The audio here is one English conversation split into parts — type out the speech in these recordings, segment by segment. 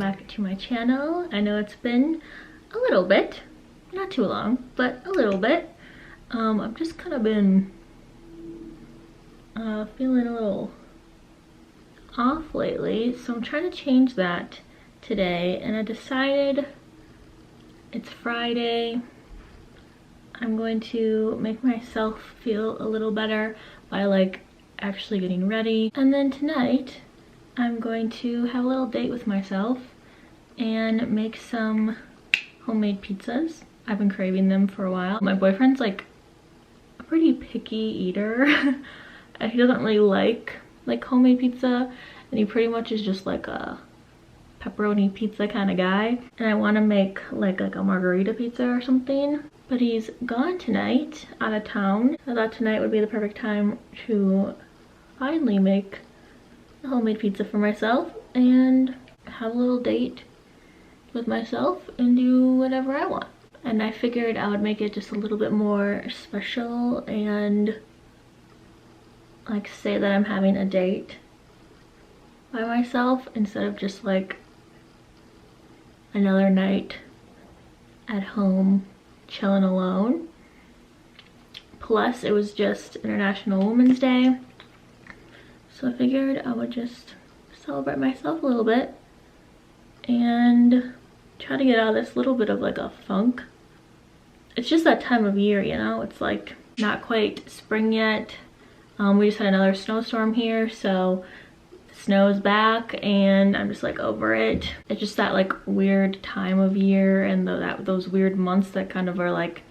back to my channel. I know it's been a little bit, not too long, but a little bit. I've just kind of been feeling a little off lately, so I'm trying to change that today, and I decided it's Friday. I'm going to make myself feel a little better by like actually getting ready, and then tonight I'm going to have a little date with myself and make some homemade pizzas. I've been craving them for a while. My boyfriend's like a pretty picky eater. He doesn't really like homemade pizza, and he pretty much is just like a pepperoni pizza kind of guy. And I want to make like a margarita pizza or something, but he's gone tonight, out of town. I thought tonight would be the perfect time to finally make a homemade pizza for myself and have a little date with myself and do whatever I want. And I figured I would make it just a little bit more special and like say that I'm having a date by myself instead of just like another night at home chilling alone. Plus it was just International Women's Day, so I figured I would just celebrate myself a little bit and try to get out of this little bit of like a funk. It's just that time of year, you know, it's like not quite spring yet. We just had another snowstorm here, so snow is back and I'm just like over it. It's just that like weird time of year, and those weird months that kind of are like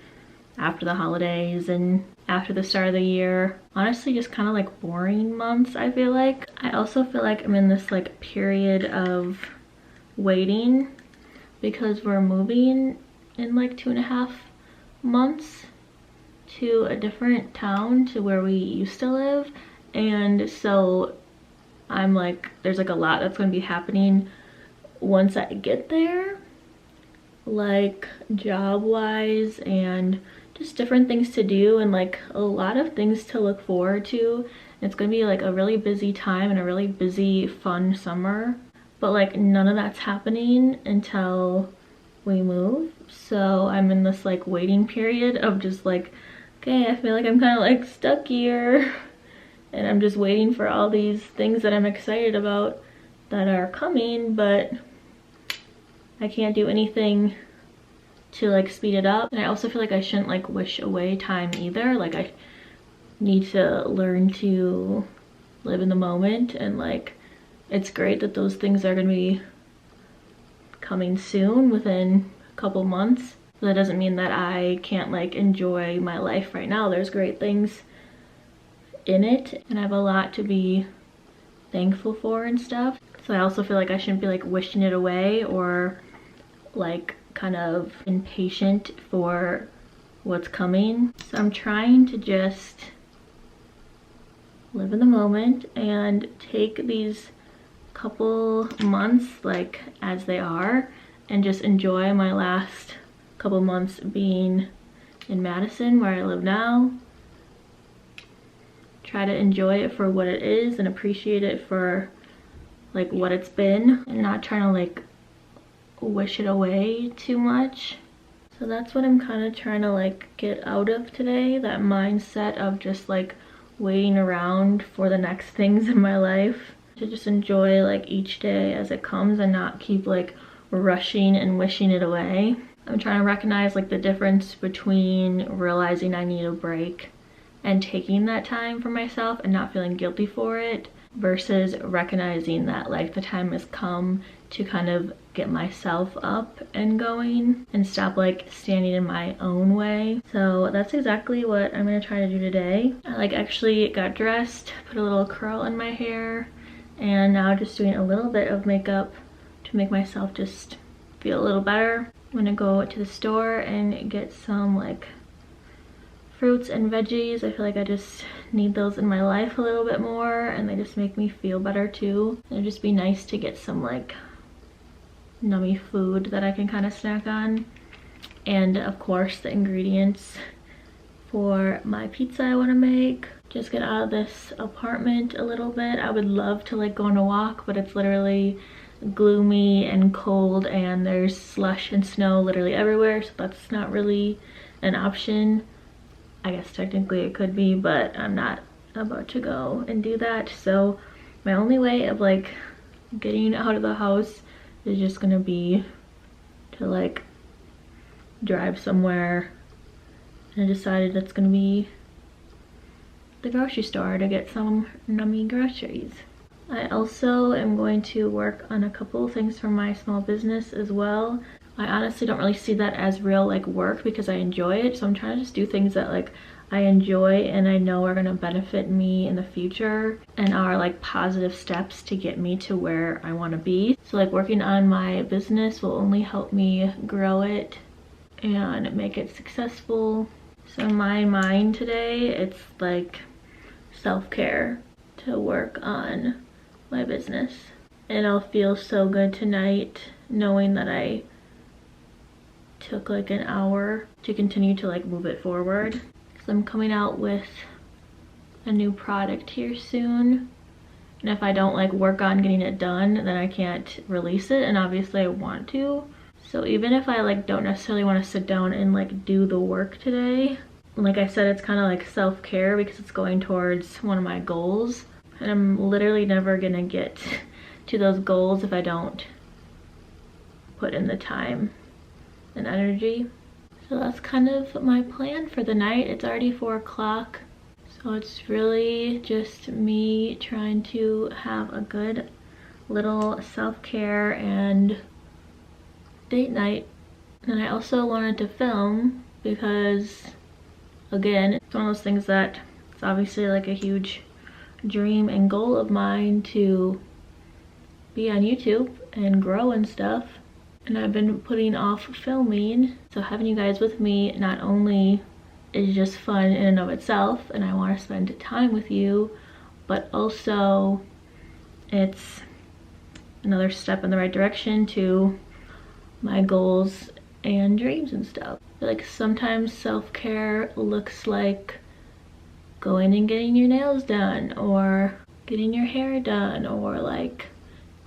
after the holidays and after the start of the year. Honestly, just kind of like boring months, I feel like. I also feel like I'm in this like period of waiting because we're moving in like 2.5 months to a different town to where we used to live, and so I'm like, there's like a lot that's going to be happening once I get there, like job wise and just different things to do and like a lot of things to look forward to. It's going to be like a really busy time and a really busy fun summer, but like none of that's happening until we move. So I'm in this like waiting period of just like, okay, I feel like I'm kind of like stuck here. And I'm just waiting for all these things that I'm excited about that are coming, but I can't do anything to like speed it up. And I also feel like I shouldn't like wish away time either. Like I need to learn to live in the moment, and like it's great that those things are gonna be coming soon within a couple months. But that doesn't mean that I can't like enjoy my life right now. There's great things in it and I have a lot to be thankful for and stuff. So I also feel like I shouldn't be like wishing it away or like kind of impatient for what's coming. So I'm trying to just live in the moment and take these couple months like as they are and just enjoy my last couple months being in Madison, where I live now. Try to enjoy it for what it is and appreciate it for like what it's been, and not trying to like wish it away too much. So that's what I'm kind of trying to like get out of today, that mindset of just like waiting around for the next things in my life, to just enjoy like each day as it comes and not keep like rushing and wishing it away. I'm trying to recognize like the difference between realizing I need a break and taking that time for myself and not feeling guilty for it, versus recognizing that like the time has come to kind of get myself up and going and stop like standing in my own way. So that's exactly what I'm gonna try to do today. I like actually got dressed, put a little curl in my hair, and now just doing a little bit of makeup to make myself just feel a little better. I'm gonna go to the store and get some like fruits and veggies. I feel like I just need those in my life a little bit more, and they just make me feel better too. It'd just be nice to get some like nummy food that I can kind of snack on. And of course the ingredients for my pizza I want to make. Just get out of this apartment a little bit. I would love to like go on a walk, but it's literally gloomy and cold and there's slush and snow literally everywhere, so that's not really an option. I guess technically it could be, but I'm not about to go and do that. So my only way of like getting out of the house is just gonna be to like drive somewhere, and I decided that's gonna be the grocery store to get some nummy groceries. I also am going to work on a couple of things for my small business as well. I honestly don't really see that as real like work because I enjoy it, so I'm trying to just do things that like I enjoy and I know are gonna benefit me in the future and are like positive steps to get me to where I want to be. So like working on my business will only help me grow it and make it successful. So in my mind today, it's like self-care to work on my business. And it'll feel so good tonight knowing that I took like an hour to continue to like move it forward. So I'm coming out with a new product here soon. And if I don't like work on getting it done, then I can't release it, and obviously I want to. So even if I like don't necessarily want to sit down and like do the work today, like I said, it's kind of like self-care because it's going towards one of my goals. And I'm literally never gonna get to those goals if I don't put in the time and energy. So that's kind of my plan for the night. It's already 4 o'clock. So it's really just me trying to have a good little self-care and date night. And I also wanted to film because, again, it's one of those things that it's obviously like a huge dream and goal of mine to be on YouTube and grow and stuff. And I've been putting off filming, so having you guys with me not only is just fun in and of itself and I want to spend time with you, but also it's another step in the right direction to my goals and dreams and stuff. Like sometimes self-care looks like going and getting your nails done or getting your hair done or like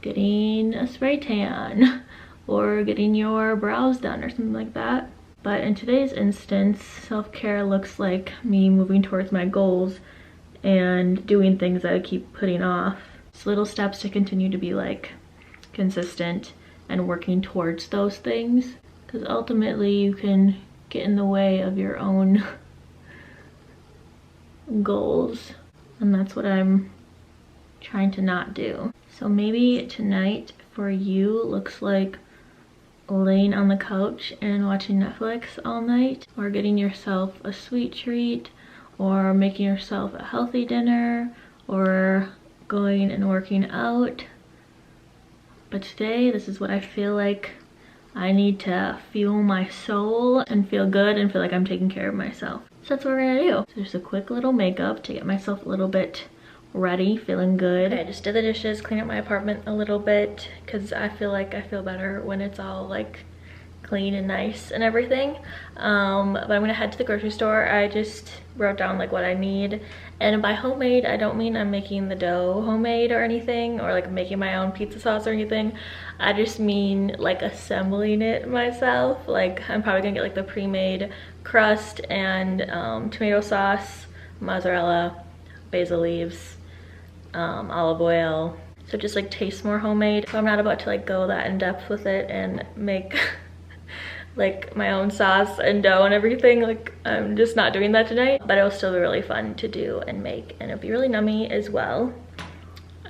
getting a spray tan or getting your brows done or something like that. But in today's instance, self-care looks like me moving towards my goals and doing things that I keep putting off. So little steps to continue to be like consistent and working towards those things, because ultimately you can get in the way of your own goals, and that's what I'm trying to not do. So maybe tonight for you looks like laying on the couch and watching Netflix all night, or getting yourself a sweet treat, or making yourself a healthy dinner, or going and working out. But today, this is what I feel like I need to fuel my soul and feel good and feel like I'm taking care of myself. So that's what we're gonna do. So just a quick little makeup to get myself a little bit ready, feeling good. I just did the dishes, clean up my apartment a little bit because I feel like I feel better when it's all like clean and nice and everything. But I'm gonna head to the grocery store. I just wrote down like what I need, and by homemade I don't mean I'm making the dough homemade or anything, or like making my own pizza sauce or anything. I just mean like assembling it myself. Like I'm probably gonna get like the pre-made crust and tomato sauce, mozzarella, basil leaves, olive oil, so it just like tastes more homemade. So I'm not about to like go that in depth with it and make like my own sauce and dough and everything. Like I'm just not doing that tonight, but it will still be really fun to do and make, and it'll be really nummy as well.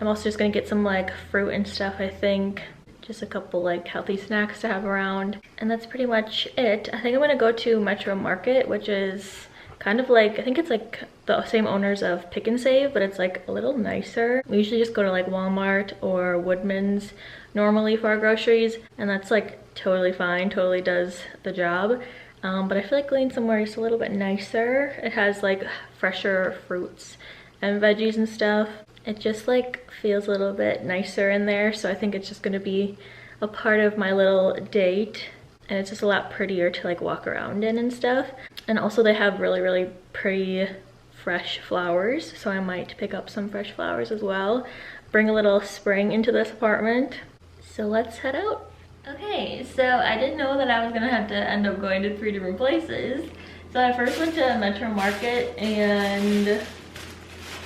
I'm also just gonna get some like fruit and stuff, I think. Just a couple like healthy snacks to have around, and that's pretty much it. I think I'm gonna go to Metro Market, which is kind of like, I think it's like the same owners of Pick and Save, but it's like a little nicer. We usually just go to like Walmart or Woodman's normally for our groceries, and that's like totally fine, totally does the job. But I feel like going somewhere just a little bit nicer. It has like fresher fruits and veggies and stuff. It just like feels a little bit nicer in there, so I think it's just gonna be a part of my little date, and it's just a lot prettier to like walk around in and stuff. And also they have really pretty fresh flowers, so I might pick up some fresh flowers as well. Bring a little spring into this apartment. So let's head out. Okay, so I didn't know that I was gonna have to end up going to 3 different places. So I first went to Metro Market and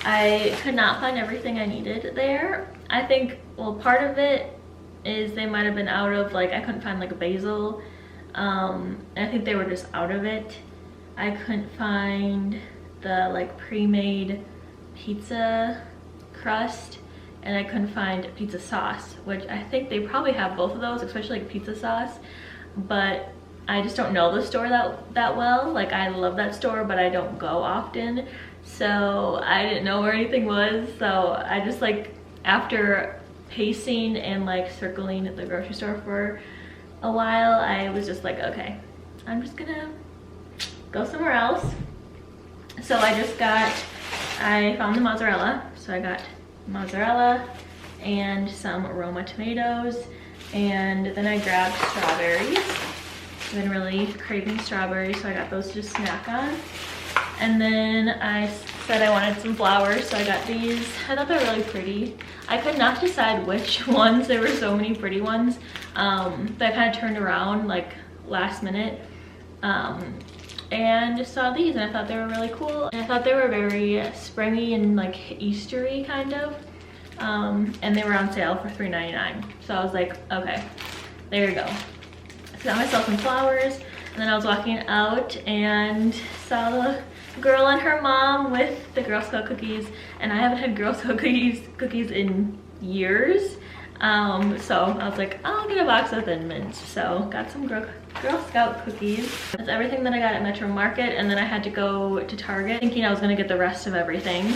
I could not find everything I needed there. I think, well, part of it is they might have been out of, like, I couldn't find like a basil. And I think they were just out of it. I couldn't find the like pre-made pizza crust, and I couldn't find pizza sauce, which I think they probably have both of those, especially like pizza sauce, but I just don't know the store that well. Like, I love that store, but I don't go often, so I didn't know where anything was. So I just, like, after pacing and like circling at the grocery store for a while, I was just like, okay, I'm just gonna go somewhere else. So I found the mozzarella. So I got mozzarella and some Roma tomatoes, and then I grabbed strawberries. I've been really craving strawberries, so I got those to just snack on. And then I said I wanted some flowers, so I got these. I thought they're really pretty. I could not decide which ones. There were so many pretty ones that I kind of turned around like last minute and just saw these, and I thought they were really cool. And I thought they were very springy and like Eastery kind of, and they were on sale for $3.99. So I was like, okay, there you go. I got myself some flowers, and then I was walking out and saw the girl and her mom with the Girl Scout cookies, and I haven't had Girl Scout cookies in years. So I was like, I'll get a box of Thin Mints. So got some Girl Scout cookies. That's everything that I got at Metro Market, and then I had to go to Target thinking I was gonna get the rest of everything.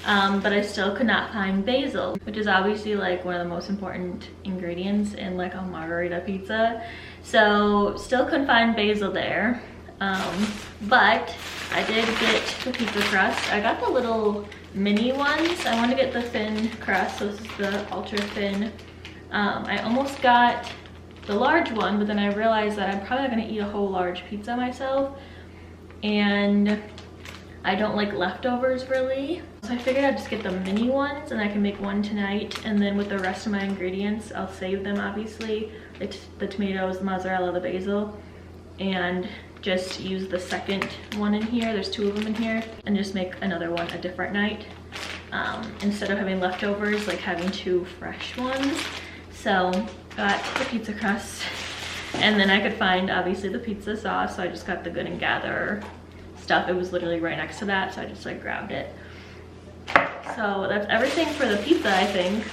But I still could not find basil, which is obviously like one of the most important ingredients in like a margarita pizza. So still couldn't find basil there. But I did get the pizza crust. I got the little mini ones. I want to get the thin crust, so this is the ultra thin. I almost got the large one, but then I realized that I'm probably not going to eat a whole large pizza myself, and I don't like leftovers really. So I figured I'd just get the mini ones, and I can make one tonight, and then with the rest of my ingredients, I'll save them obviously. The tomatoes, the mozzarella, the basil, and just use the second one in here. There's 2 of them in here, and just make another one a different night. Instead of having leftovers, like having 2 fresh ones. So got the pizza crust, and then I could find obviously the pizza sauce, so I just got the Good and Gather stuff. It was literally right next to that, so I just like grabbed it. So that's everything for the pizza, I think.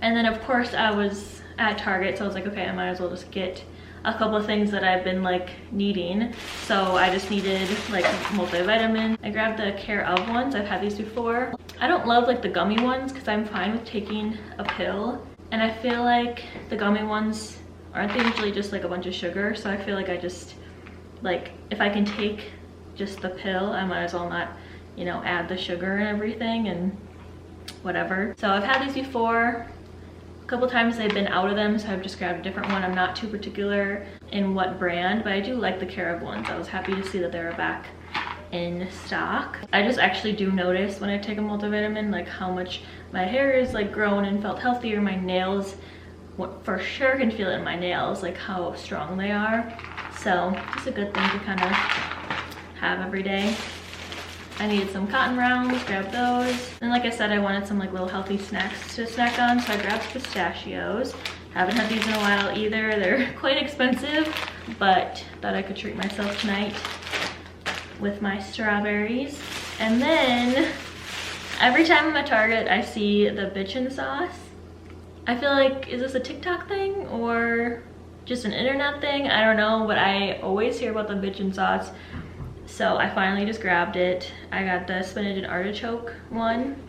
And then of course I was at Target, so I was like, okay, I might as well just get a couple of things that I've been like needing. So I just needed like multivitamin. I grabbed the Care of ones. I've had these before. I don't love like the gummy ones because I'm fine with taking a pill, and I feel like the gummy ones aren't they usually just like a bunch of sugar, so I feel like I just like, if I can take just the pill, I might as well not, you know, add the sugar and everything and whatever. So I've had these before. A couple times they've been out of them, so I've just grabbed a different one. I'm not too particular in what brand, but I do like the Care of ones. I was happy to see that they were back in stock. I just actually do notice when I take a multivitamin like how much my hair is like grown and felt healthier. My nails, for sure can feel it in my nails, like how strong they are. So it's a good thing to kind of have every day. I needed some cotton rounds, grabbed those. And like I said, I wanted some like little healthy snacks to snack on, so I grabbed pistachios. Haven't had these in a while either. They're quite expensive, but thought I could treat myself tonight with my strawberries. And then every time I'm at Target, I see the bitchin' sauce. I feel like, is this a TikTok thing or just an internet thing? I don't know, but I always hear about the bitchin' sauce. So I finally just grabbed it. I got the spinach and artichoke one.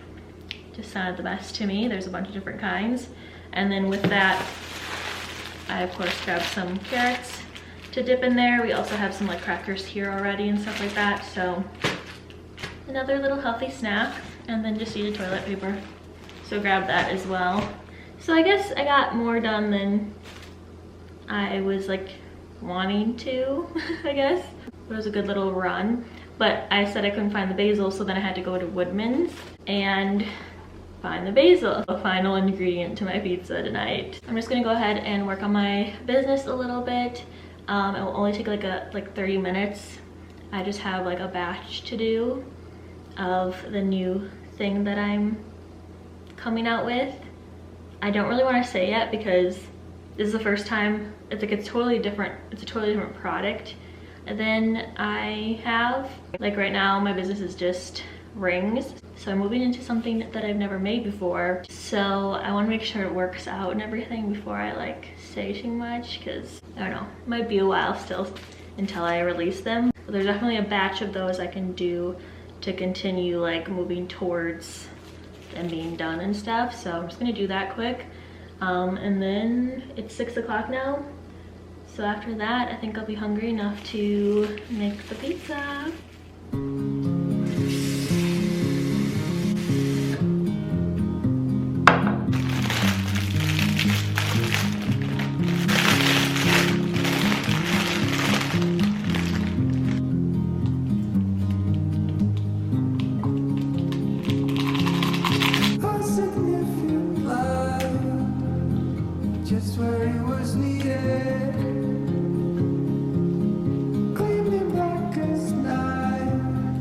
Just sounded the best to me. There's a bunch of different kinds. And then with that, I of course grabbed some carrots to dip in there. We also have some like crackers here already and stuff like that. So another little healthy snack, and then just needed toilet paper. So grab that as well. So I guess I got more done than I was like wanting to, I guess. It was a good little run, but I said I couldn't find the basil, so then I had to go to Woodman's, and find the basil. The final ingredient to my pizza tonight. I'm just gonna go ahead and work on my business a little bit. It will only take like 30 minutes. I just have like a batch to do of the new thing that I'm coming out with. I don't really want to say yet because this is the first time. It's like it's a totally different product than I have. Like right now my business is just rings, so I'm moving into something that I've never made before, so I want to make sure it works out and everything before I like say too much, because I don't know, it might be a while still until I release them. But there's definitely a batch of those I can do to continue like moving towards them being done and stuff, so I'm just gonna do that quick. And then it's 6 o'clock now, so after that I think I'll be hungry enough to make the pizza. Just where it was needed, gleaming black as night,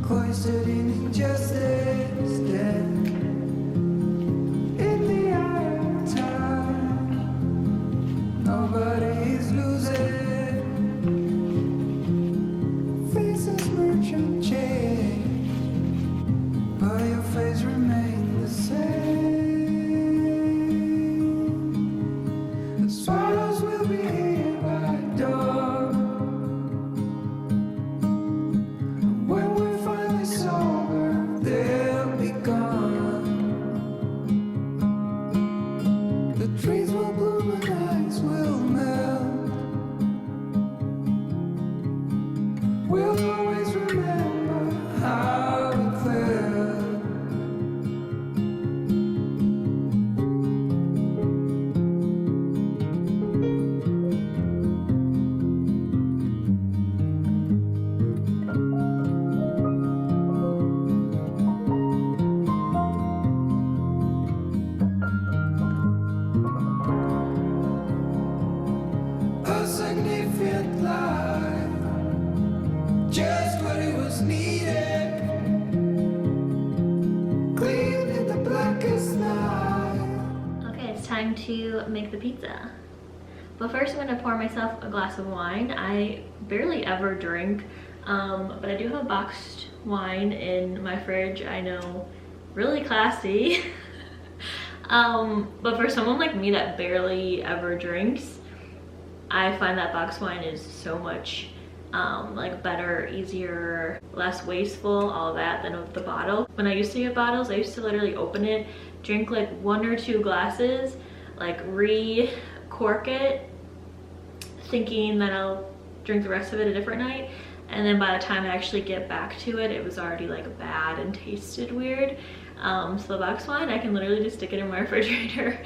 cloistered in injustice, dead in the eye of time. Nobody is losing, faces merge and change, but your face remains the same. Swallows will be here by dawn. When we're finally sober, they'll be gone. The trees will bloom and ice will melt. We'll always remember how we felt. A significant life, just what it was needed, clean in the blackest night. Okay, it's time to make the pizza. But first I'm gonna pour myself a glass of wine. I barely ever drink, but I do have boxed wine in my fridge. I know, really classy. But for someone like me that barely ever drinks, I find that box wine is so much like better, easier, less wasteful, all that, than with the bottle. When I used to get bottles, I used to literally open it, drink like 1 or 2 glasses, like re-cork it, thinking that I'll drink the rest of it a different night, and then by the time I actually get back to it, it was already like bad and tasted weird. So the box wine, I can literally just stick it in my refrigerator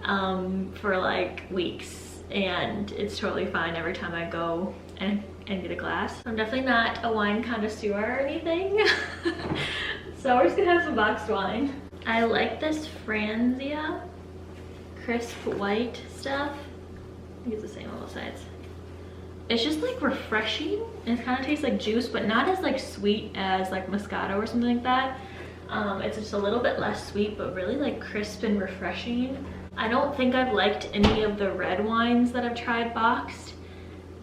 for like weeks, and it's totally fine every time I go and get a glass. I'm definitely not a wine connoisseur or anything. So we're just gonna have some boxed wine. I like this Franzia crisp white stuff. I think it's the same on both sides. It's just like refreshing, and it kind of tastes like juice, but not as like sweet as like Moscato or something like that. It's just a little bit less sweet, but really like crisp and refreshing. I don't think I've liked any of the red wines that I've tried boxed.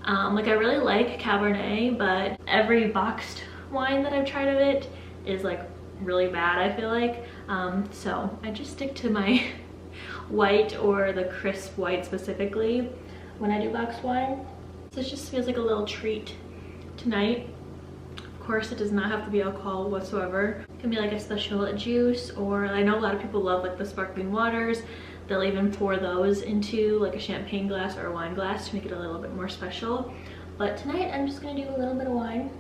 Like I really like Cabernet, but every boxed wine that I've tried of it is like really bad, I feel like. So I just stick to my white, or the crisp white specifically, when I do boxed wine. So it just feels like a little treat tonight. Of course, it does not have to be alcohol whatsoever. It can be like a special juice, or I know a lot of people love like the sparkling waters. They'll even pour those into like a champagne glass or a wine glass to make it a little bit more special. But tonight I'm just gonna do a little bit of wine.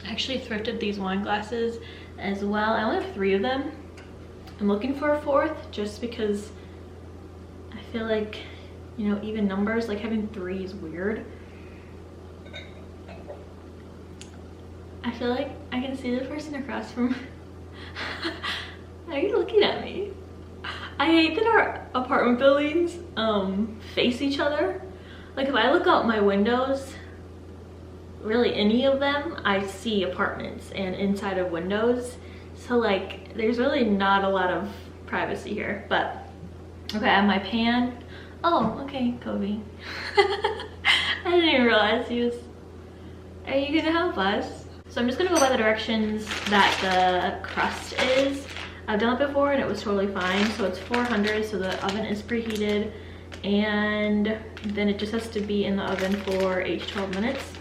I actually thrifted these wine glasses as well. I only have 3 of them. I'm looking for a 4th just because I feel like, you know, even numbers, like having 3 is weird. I feel like I can see the person across from I Why are you looking at me? I hate that our apartment buildings face each other. Like if I look out my windows, really any of them, I see apartments and inside of windows. So like there's really not a lot of privacy here. But okay, I have my pan. Oh, okay, Kobe. I didn't even realize he was. Are you gonna help us? So I'm just gonna go by the directions that the crust is. I've done it before and it was totally fine. So it's 400, so the oven is preheated, and then it just has to be in the oven for 8 to 12 minutes.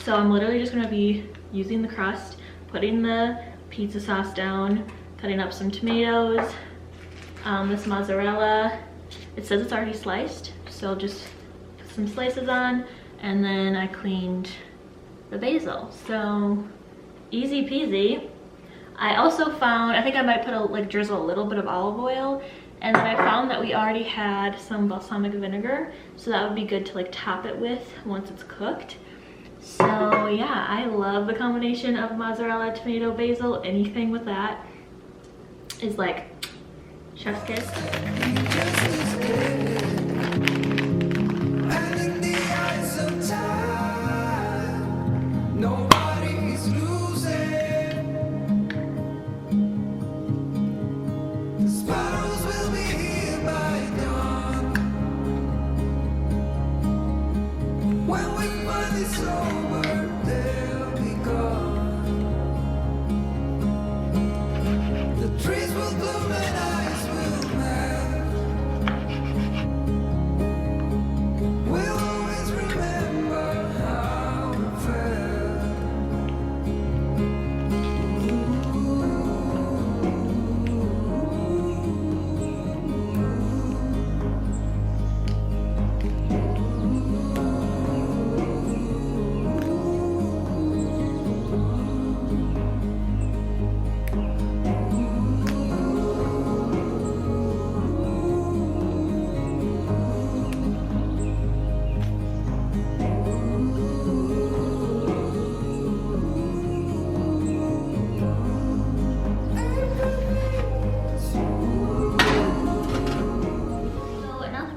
So I'm literally just gonna be using the crust, putting the pizza sauce down, cutting up some tomatoes, this mozzarella. It says it's already sliced, so just put some slices on, and then I cleaned the basil. So easy peasy. I also found, I think I might drizzle a little bit of olive oil, and then I found that we already had some balsamic vinegar, so that would be good to like top it with once it's cooked. So yeah, I love the combination of mozzarella, tomato, basil. Anything with that is like chef's kiss. Nobody's losing. The sparrows will be here by dawn. When we find this over, they'll be gone. The trees will bloom and ice will melt. We'll always remember how it felt.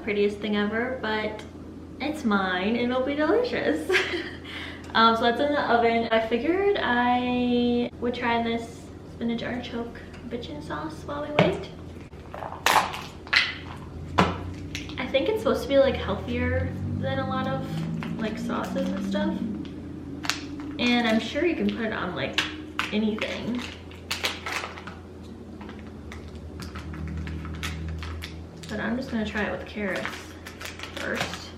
Prettiest thing ever, but it's mine and it'll be delicious. So that's in the oven. I figured I would try this spinach artichoke bitchin' sauce while we wait. I think it's supposed to be like healthier than a lot of like sauces and stuff, and I'm sure you can put it on like anything. But I'm just gonna try it with carrots first.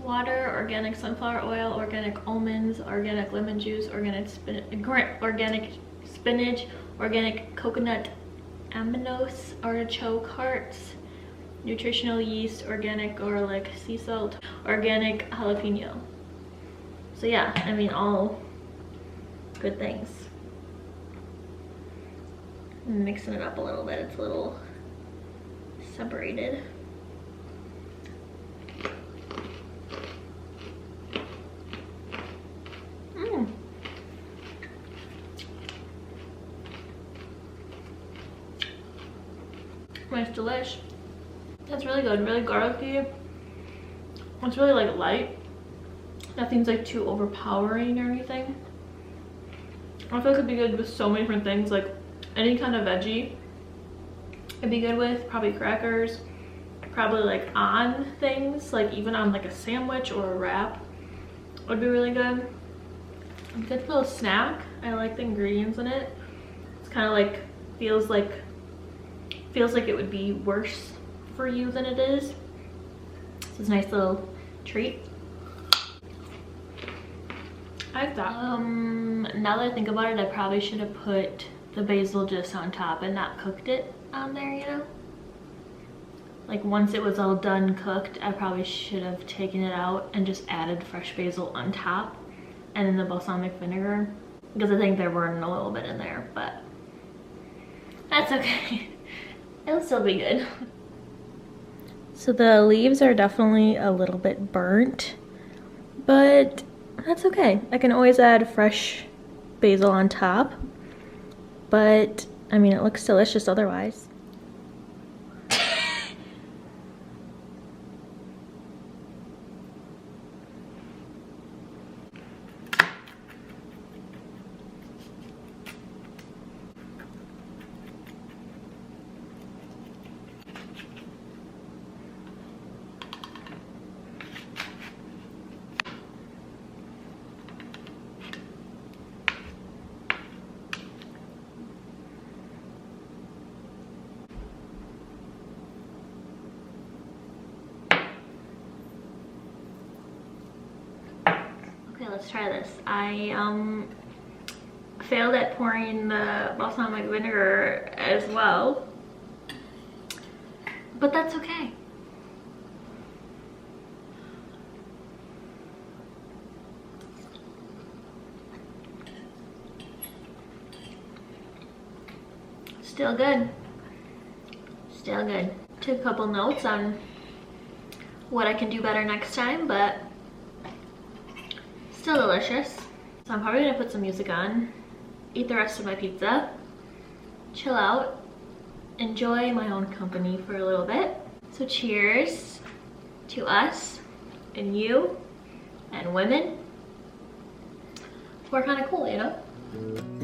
Water, organic sunflower oil, organic almonds, organic lemon juice, organic spinach, organic coconut aminos, artichoke hearts, nutritional yeast, organic garlic, sea salt, organic jalapeno. So yeah, I mean all good things. I'm mixing it up a little bit. It's a little separated. Nice delish. That's really good. Really garlicky. It's really like light. Nothing's like too overpowering or anything. I feel like it could be good with so many different things, like any kind of veggie it'd be good with, probably crackers, probably like on things, like even on like a sandwich or a wrap would be really good. A good little snack. I like the ingredients in it. It's kind of like feels like it would be worse for you than it is. So it's a nice little treat. I like that. Now that I think about it, I probably should have put the basil just on top and not cooked it on there, you know? Like once it was all done cooked, I probably should have taken it out and just added fresh basil on top and then the balsamic vinegar, because I think there were a little bit in there, but that's okay. It'll still be good. So the leaves are definitely a little bit burnt, but that's okay. I can always add fresh basil on top, but I mean, it looks delicious otherwise. Okay, let's try this. I failed at pouring the balsamic vinegar as well, but that's okay. Still good. Still good. Took a couple notes on what I can do better next time, but still delicious. So I'm probably gonna put some music on, eat the rest of my pizza, chill out, enjoy my own company for a little bit. So cheers to us and you and women. We're kind of cool, you know?